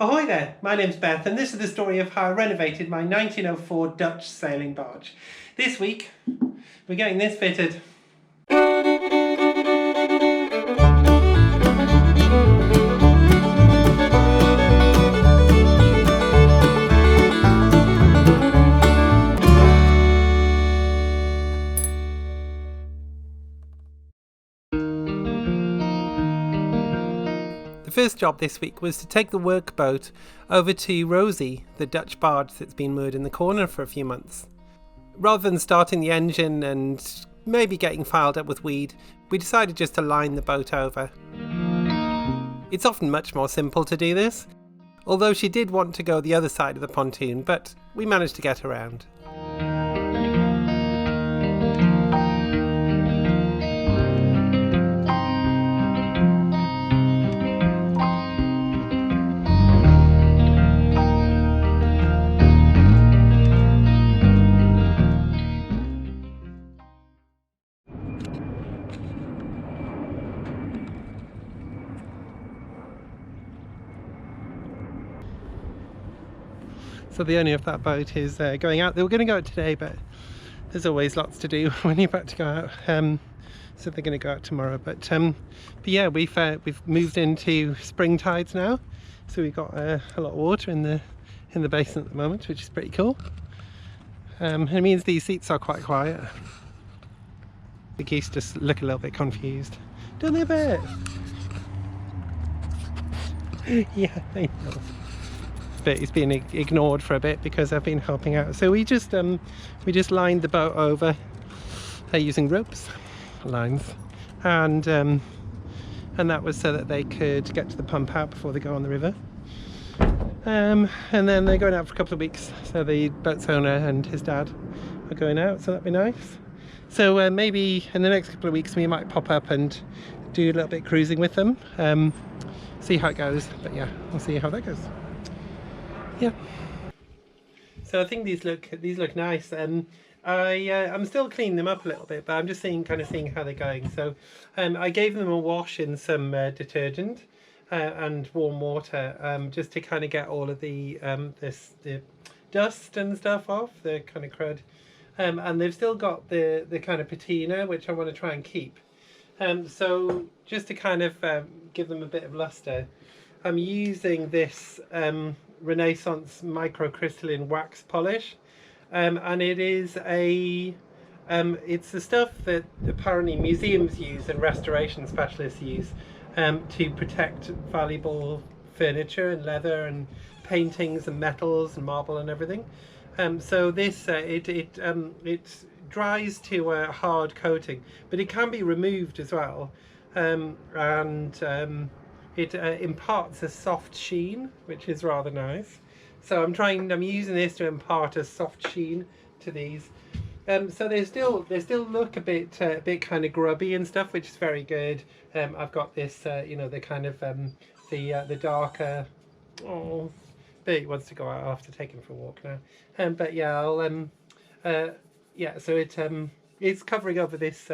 Ahoy there, my name's Beth and this is the story of how I renovated my 1904 Dutch sailing barge. This week we're getting this fitted. The first job this week was to take the workboat over to Roziena, the Dutch barge that's been moored in the corner for a few months. Rather than starting the engine and maybe getting filed up with weed, we decided just to line the boat over. It's often much more simple to do this, although she did want to go the other side of the pontoon, but we managed to get around. So the owner of that boat is going out. They were going to go out today, but there's always lots to do when you're about to go out. So they're going to go out tomorrow. But yeah, we've moved into spring tides now, so we've got a lot of water in the basin at the moment, which is pretty cool. It means these seats are quite quiet. The geese just look a little bit confused, don't they, Beth? Yeah, I know. But it's been ignored for a bit because I've been helping out. So we just lined the boat over using ropes, lines, and that was so that they could get to the pump out before they go on the river. And then they're going out for a couple of weeks. So the boat's owner and his dad are going out, so that'd be nice. So maybe in the next couple of weeks we might pop up and do a little bit of cruising with them. See how it goes. But yeah, we'll see how that goes. Yeah. So I think these look nice. I'm still cleaning them up a little bit, but I'm just seeing how they're going. So I gave them a wash in some detergent and warm water, just to kind of get all of the dust and stuff off, the kind of crud. And they've still got the kind of patina, which I want to try and keep. So just to kind of give them a bit of luster, I'm using this Renaissance microcrystalline wax polish, and it is it's the stuff that apparently museums use and restoration specialists use to protect valuable furniture and leather and paintings and metals and marble and everything. So this it dries to a hard coating, but it can be removed as well, and it imparts a soft sheen, which is rather nice. So I'm using this to impart a soft sheen to these. So they still look a bit kind of grubby and stuff, which is very good. I've got this, the kind of the darker. Oh, Bert wants to go out after taking for a walk now. But yeah, I'll yeah. So it's covering over this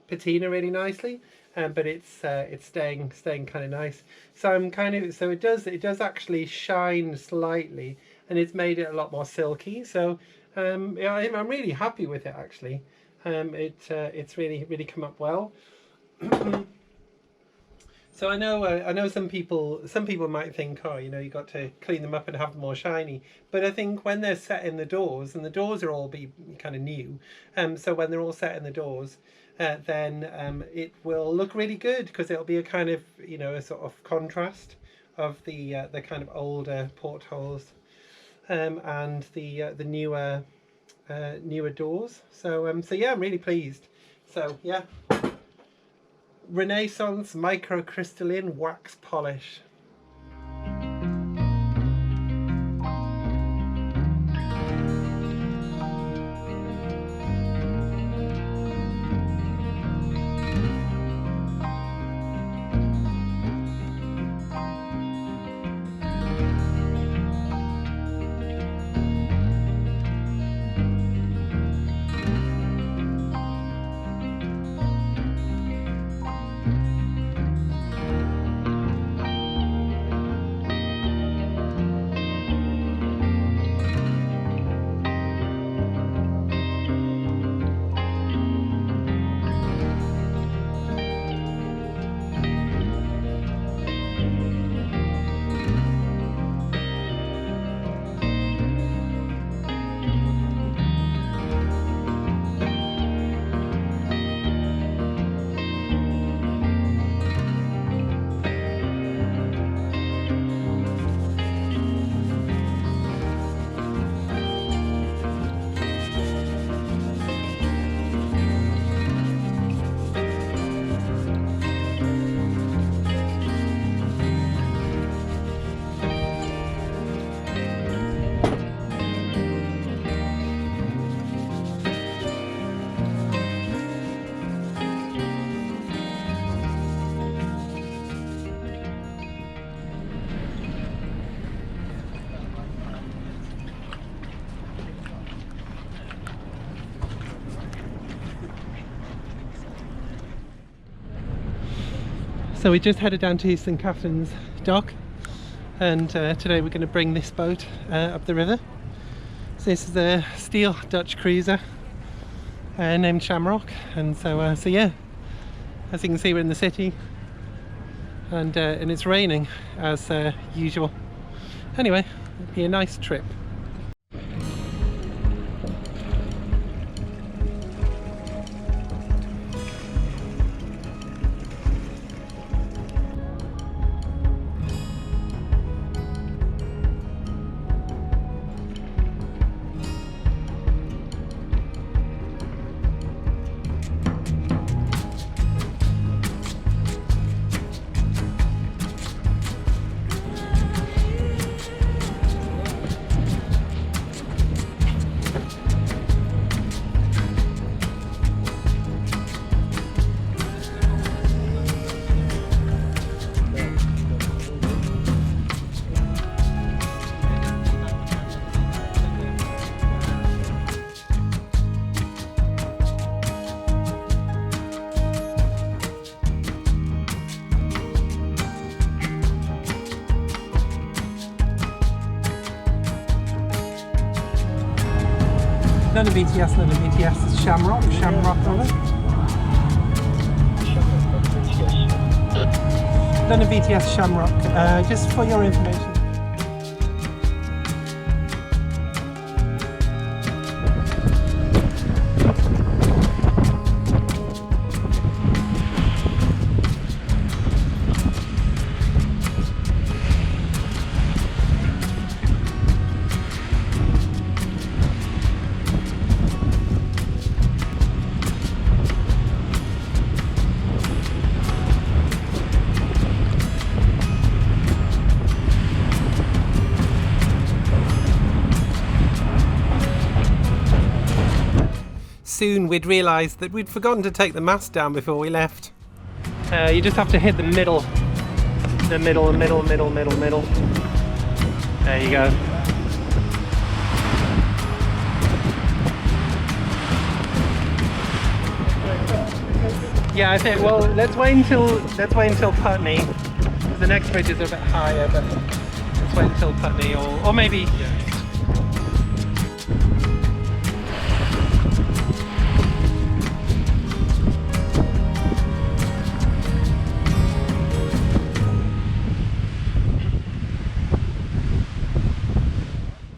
patina really nicely. But it's staying kind of nice. So it does actually shine slightly, and it's made it a lot more silky. So yeah, I'm really happy with it actually. It's really come up well. So I know some people might think, oh, you got to clean them up and have them more shiny. But I think when they're set in the doors, and the doors are all be kind of new, so when they're all set in the doors, then it will look really good, because it'll be a kind of a sort of contrast of the kind of older portholes and the newer doors. So yeah, I'm really pleased. So yeah, Renaissance microcrystalline wax polish. So we just headed down to St Katharine's dock, and today we're going to bring this boat up the river. So this is a steel Dutch cruiser named Shamrock, and so yeah, as you can see we're in the city, and it's raining as usual. Anyway, it'll be a nice trip. None of BTS, none of BTS. It's Shamrock River. None of BTS, Shamrock. Just for your information. Soon we'd realised that we'd forgotten to take the mast down before we left. You just have to hit the middle. The middle. There you go. Yeah, I think. Well, let's wait until Putney. The next bridge is a bit higher, but let's wait until Putney, or maybe. Yeah.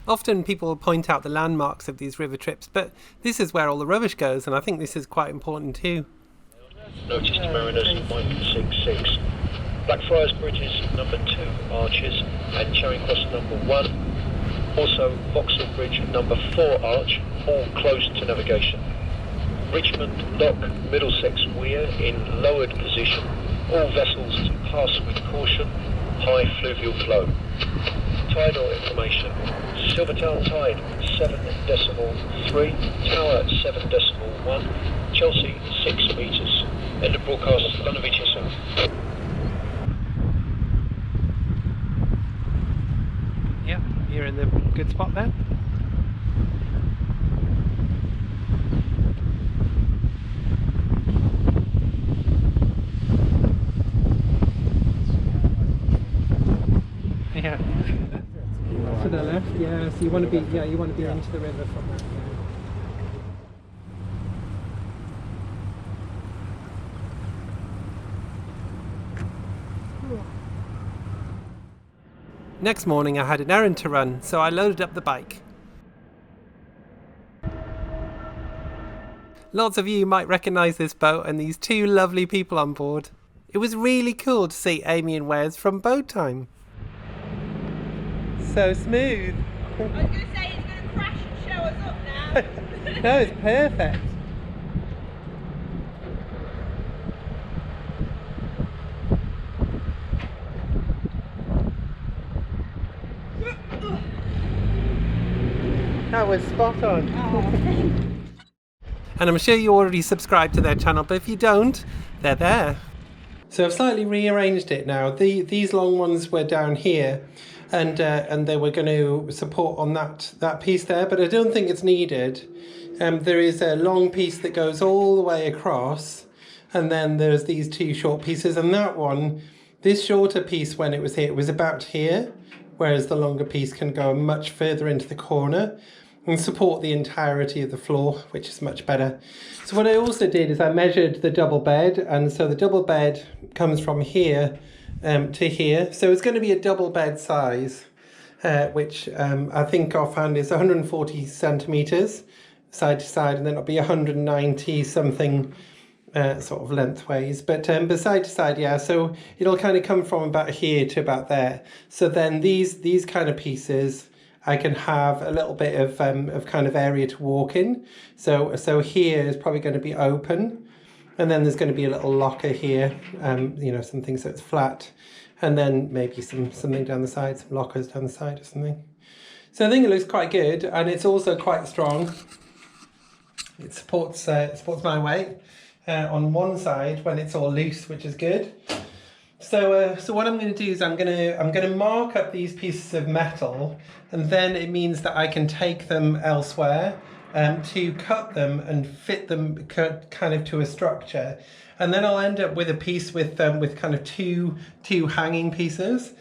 Often people point out the landmarks of these river trips, but this is where all the rubbish goes, and I think this is quite important too. Notice to mariners 166. Blackfriars Bridges number 2 arches and Charing Cross number 1. Also Vauxhall Bridge number 4 arch, all closed to navigation. Richmond Lock Middlesex Weir in lowered position. All vessels to pass with caution. High fluvial flow. Tidal information. Silvertown tide 7.3, Tower 7.1, Chelsea 6 metres. End of broadcast. Done soon. Yeah, you're in the good spot there. Yeah. To the left, yeah. So you want to be, into the river from that. Yeah. Next morning I had an errand to run, so I loaded up the bike. Lots of you might recognise this boat and these two lovely people on board. It was really cool to see Amy and Wes from Boat Time. So smooth. I was going to say it's going to crash and show us up now. No, it's perfect. That was spot on. And I'm sure you already subscribed to their channel, but if you don't, they're there. So I've slightly rearranged it now. These long ones were down here, and they were going to support on that piece there, but I don't think it's needed. There is a long piece that goes all the way across, and then there's these two short pieces, and that one, this shorter piece when it was here, it was about here, whereas the longer piece can go much further into the corner and support the entirety of the floor, which is much better. So what I also did is I measured the double bed, and so the double bed comes from here to here. So it's going to be a double bed size, which I think offhand is 140 centimeters side to side, and then it'll be 190 something sort of lengthways, but side to side, yeah. So it'll kind of come from about here to about there. So then these kind of pieces, I can have a little bit of kind of area to walk in. So here is probably going to be open, and then there's going to be a little locker here, you know, something so it's flat, and then maybe something down the side, some lockers down the side or something. So I think it looks quite good, and it's also quite strong. It supports my weight on one side when it's all loose, which is good. So what I'm going to do is I'm going to mark up these pieces of metal, and then it means that I can take them elsewhere to cut them and fit them kind of to a structure, and then I'll end up with a piece with kind of two hanging pieces,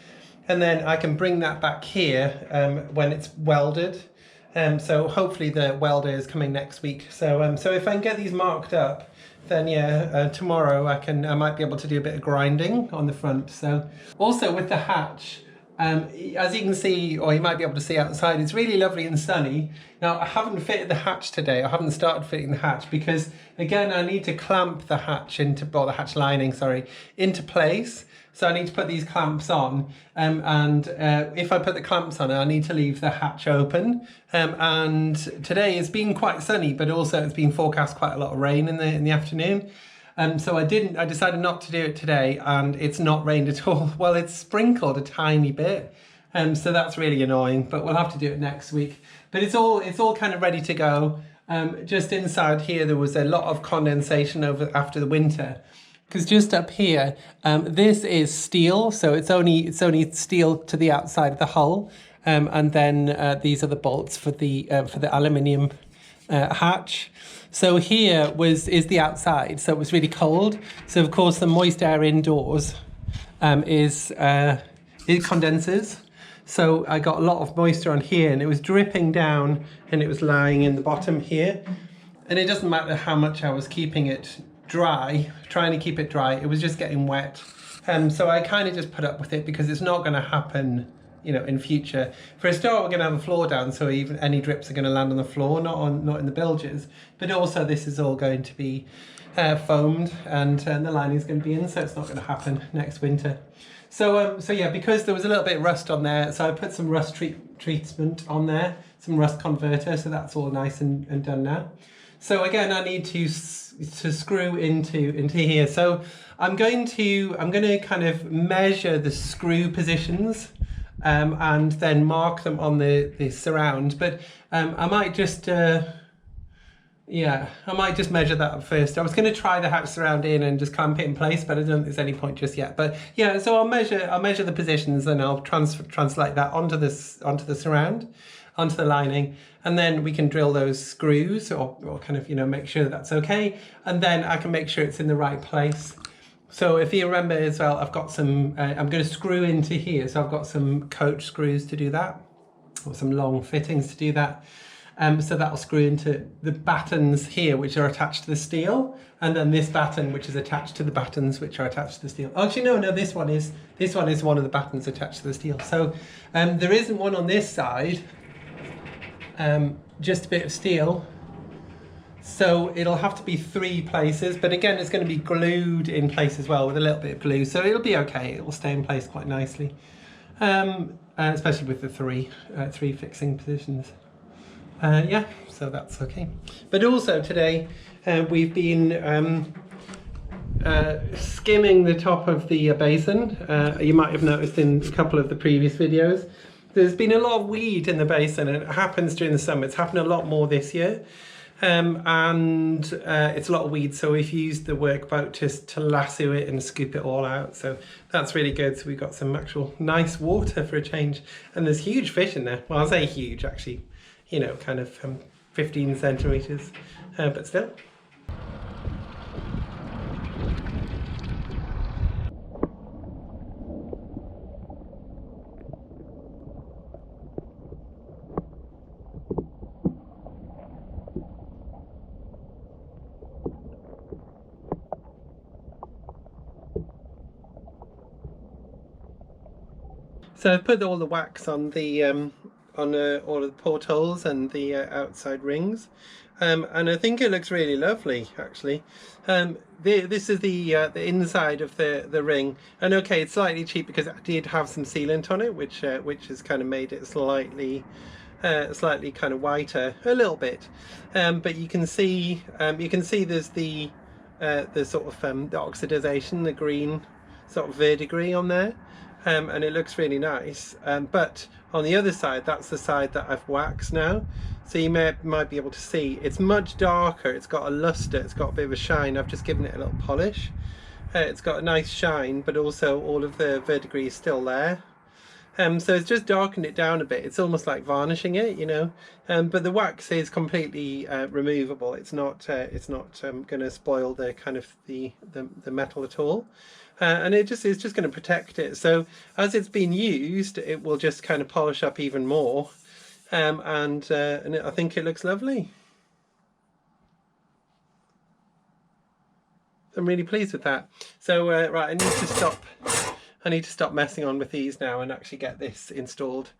and then I can bring that back here when it's welded. So hopefully the welder is coming next week. So if I can get these marked up, then yeah, tomorrow I might be able to do a bit of grinding on the front. So also with the hatch, as you can see, or you might be able to see outside, it's really lovely and sunny. Now I haven't fitted the hatch today. I haven't started fitting the hatch because again I need to clamp the hatch the hatch lining, sorry, into place. So I need to put these clamps on, and if I put the clamps on, I need to leave the hatch open. And today it's been quite sunny, but also it's been forecast quite a lot of rain in the afternoon. So I decided not to do it today, and it's not rained at all. Well, it's sprinkled a tiny bit, so that's really annoying. But we'll have to do it next week. But it's all kind of ready to go. Just inside here, there was a lot of condensation after the winter. Because just up here, this is steel, so it's only steel to the outside of the hull, and then these are the bolts for the aluminium hatch. So here is the outside, so it was really cold. So of course the moist air indoors it condenses. So I got a lot of moisture on here, and it was dripping down, and it was lying in the bottom here. And it doesn't matter how much I was keeping it dry, trying to keep it dry, it was just getting wet. So I kind of just put up with it because it's not going to happen, you know, in future. For a start, we're going to have a floor down, so even any drips are going to land on the floor, not in the bilges. But also this is all going to be foamed, and the lining is going to be in, so it's not going to happen next winter. So yeah, because there was a little bit of rust on there, so I put some rust treatment on there, some rust converter, so that's all nice and done now. So again, I need to screw into here. So I'm going to kind of measure the screw positions and then mark them on the surround. But I might just measure that up first. I was going to try the hatch surround in and just clamp it in place, but I don't think there's any point just yet. But yeah, so I'll measure the positions, and I'll translate that onto the surround, onto the lining, and then we can drill those screws or kind of, you know, make sure that's okay, and then I can make sure it's in the right place. So if you remember as well, I've got some, I'm going to screw into here, so I've got some coach screws to do that, or some long fittings to do that. So that'll screw into the battens here, which are attached to the steel, and then this batten, which is attached to the battens, which are attached to the steel. Oh, actually, no, this one is one of the battens attached to the steel. So there isn't one on this side, just a bit of steel. So it'll have to be 3 places, but again, it's going to be glued in place as well with a little bit of glue. So it'll be okay. It will stay in place quite nicely, especially with the three fixing positions. Yeah, so that's okay. But also today we've been skimming the top of the basin. You might have noticed in a couple of the previous videos, there's been a lot of weed in the basin, and it happens during the summer. It's happened a lot more this year. And it's a lot of weed, so we've used the workboat just to lasso it and scoop it all out. So that's really good. So we've got some actual nice water for a change. And there's huge fish in there. Well, I'll say huge, actually. You know, kind of 15 centimeters, but still. So I've put all the wax on the all of the portholes and the outside rings, and I think it looks really lovely actually. This is the inside of the ring, and okay, it's slightly cheap because I did have some sealant on it, which has kind of made it slightly kind of whiter a little bit, but you can see there's the sort of the oxidization, the green sort of verdigris on there, and it looks really nice. But on the other side, that's the side that I've waxed now, so you might be able to see it's much darker. It's got a luster, it's got a bit of a shine. I've just given it a little polish. It's got a nice shine, but also all of the verdigris is still there. So it's just darkened it down a bit. It's almost like varnishing it, you know. But the wax is completely removable. It's not going to spoil the kind of the metal at all, and it's just going to protect it. So as it's been used, it will just kind of polish up even more, and I think it looks lovely. I'm really pleased with that. So right, I need to stop messing on with these now and actually get this installed.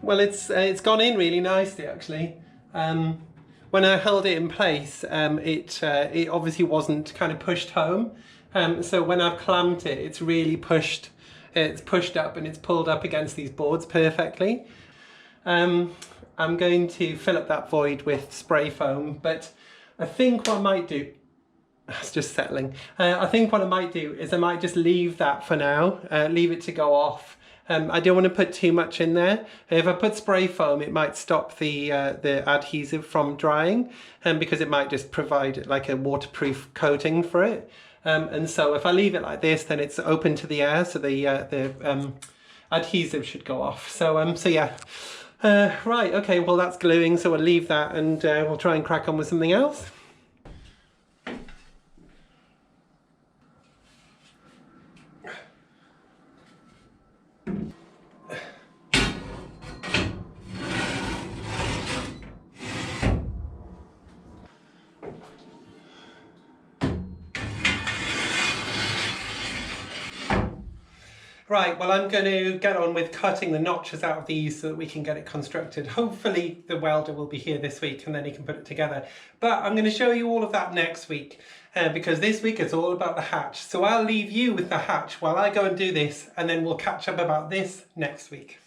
Well, it's gone in really nicely actually. When I held it in place, it obviously wasn't kind of pushed home. So when I've clamped it, it's really pushed. It's pushed up and it's pulled up against these boards perfectly. I'm going to fill up that void with spray foam, but I think what I might do, it's just settling. I think what I might do is I might just leave that for now, leave it to go off. I don't want to put too much in there. If I put spray foam, it might stop the adhesive from drying, because it might just provide like a waterproof coating for it. And so if I leave it like this, then it's open to the air, so the adhesive should go off. So yeah. Right, okay, well that's gluing, so we'll leave that and we'll try and crack on with something else. Right, well I'm going to get on with cutting the notches out of these so that we can get it constructed. Hopefully the welder will be here this week and then he can put it together. But I'm going to show you all of that next week, because this week it's all about the hatch. So I'll leave you with the hatch while I go and do this, and then we'll catch up about this next week.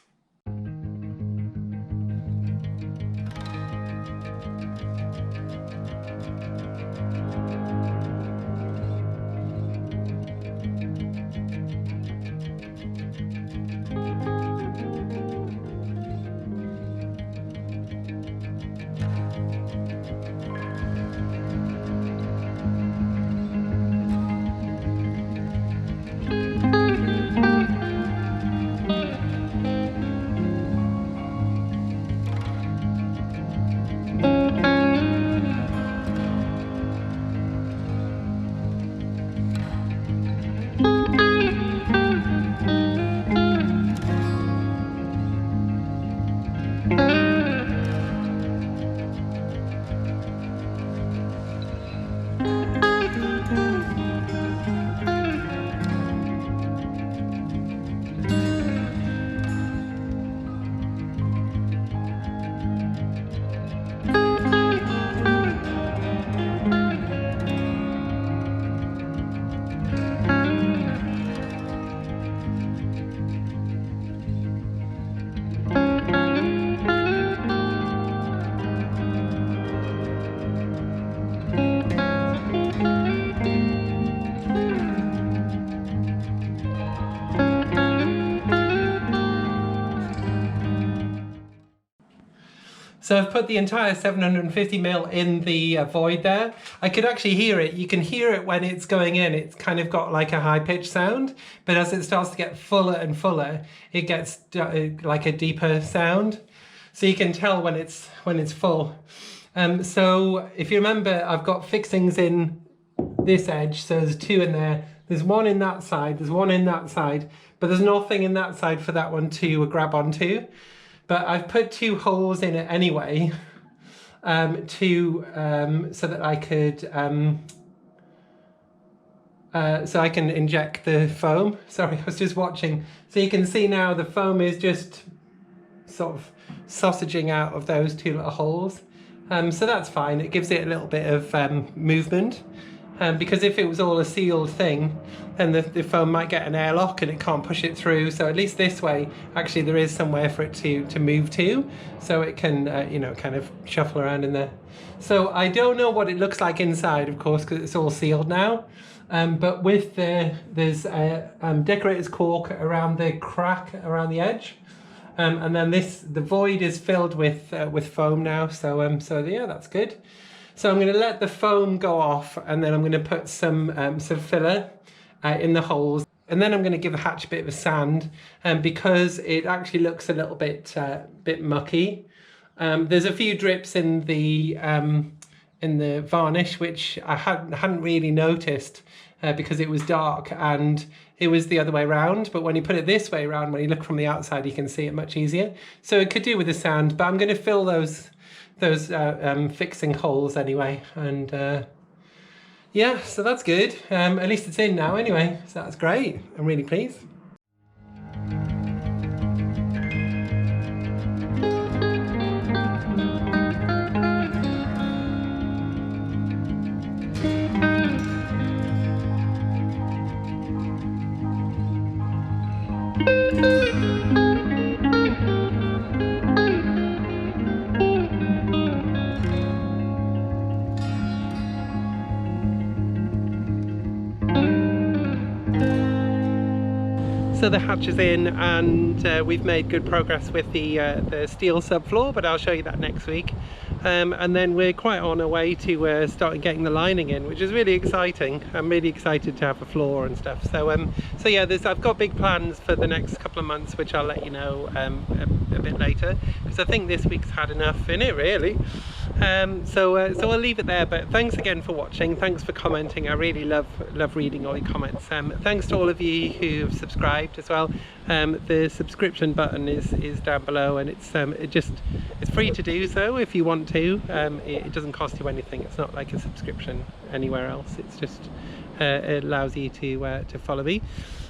So I've put the entire 750ml in the void there. I could actually hear it. You can hear it when it's going in. It's kind of got like a high-pitched sound, but as it starts to get fuller and fuller, it gets like a deeper sound. So you can tell when it's full. So if you remember, I've got fixings in this edge, so there's 2 in there. There's 1 in that side, there's 1 in that side, but there's nothing in that side for that one to grab onto. But I've put 2 holes in it anyway, so that I could, so I can inject the foam. Sorry, I was just watching. So you can see now the foam is just sort of sausaging out of those 2 little holes. So that's fine. It gives it a little bit of movement. Because if it was all a sealed thing, then the foam might get an airlock and it can't push it through. So at least this way, actually there is somewhere for it to move to, so it can, you know, kind of shuffle around in there. So I don't know what it looks like inside, of course, because it's all sealed now. But with there's decorator's cork around the crack around the edge. And then the void is filled with foam now. So so yeah, that's good. So I'm going to let the foam go off, and then I'm going to put some filler in the holes, and then I'm going to give the hatch a bit of a sand, because it actually looks a little bit mucky. There's a few drips in the varnish which I hadn't really noticed because it was dark and it was the other way around. But when you put it this way around, when you look from the outside, you can see it much easier. So it could do with the sand, but I'm going to fill those fixing holes anyway, and yeah, so that's good. At least it's in now anyway, so that's great. I'm really pleased. So the hatch is in, and we've made good progress with the steel subfloor, but I'll show you that next week. And then we're quite on our way to starting getting the lining in, which is really exciting. I'm really excited to have a floor and stuff. So so yeah, I've got big plans for the next couple of months, which I'll let you know a bit later, because I think this week's had enough in it, really. So I'll leave it there, but thanks again for watching. Thanks for commenting. I really love reading all your comments. Thanks to all of you who've subscribed as well. The subscription button is down below, and it's free to do so if you want to. It doesn't cost you anything. It's not like a subscription anywhere else. It's just it allows you to follow me.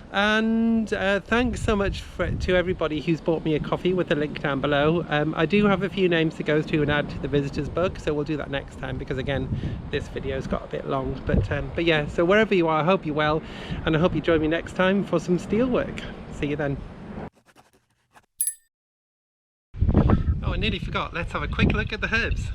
And thanks so much to everybody who's bought me a coffee, with the link down below. I do have a few names to go through and add to the visitors book, so we'll do that next time, because again, this video's got a bit long. But yeah, so wherever you are, I hope you're well, and I hope you join me next time for some steel work. See you then. Oh, I nearly forgot. Let's have a quick look at the herbs.